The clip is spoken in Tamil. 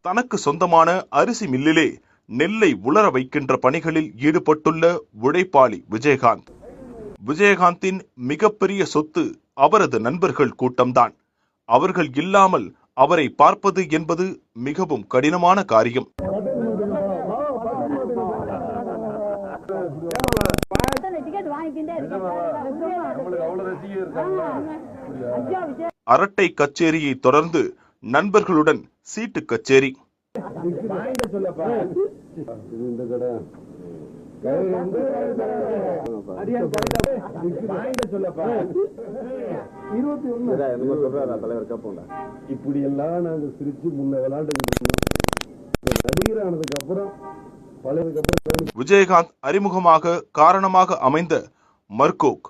தனக்கு சொந்தமான அரிசி மில்லிலே நெல்லை உலர வைக்கின்ற பணிகளில் ஈடுபட்டுள்ள உழைப்பாளி விஜயகாந்த். விஜயகாந்தின் மிகப்பெரிய சொத்து அவரது நண்பர்கள் கூட்டம்தான். அவர்கள் இல்லாமல் அவரை பார்ப்பது என்பது மிகவும் கடினமான காரியம். அரட்டை கச்சேரியை தொடர்ந்து நண்பர்களுடன் சீட்டு கச்சேரி. இப்படி எல்லாம் நாங்க சிரிச்சு முன்ன விளையாட்டு நடிகரானதுக்கு அப்புறம் விஜயகாந்த் அறிமுகமாக காரணமாக அமைந்த மர்கோக்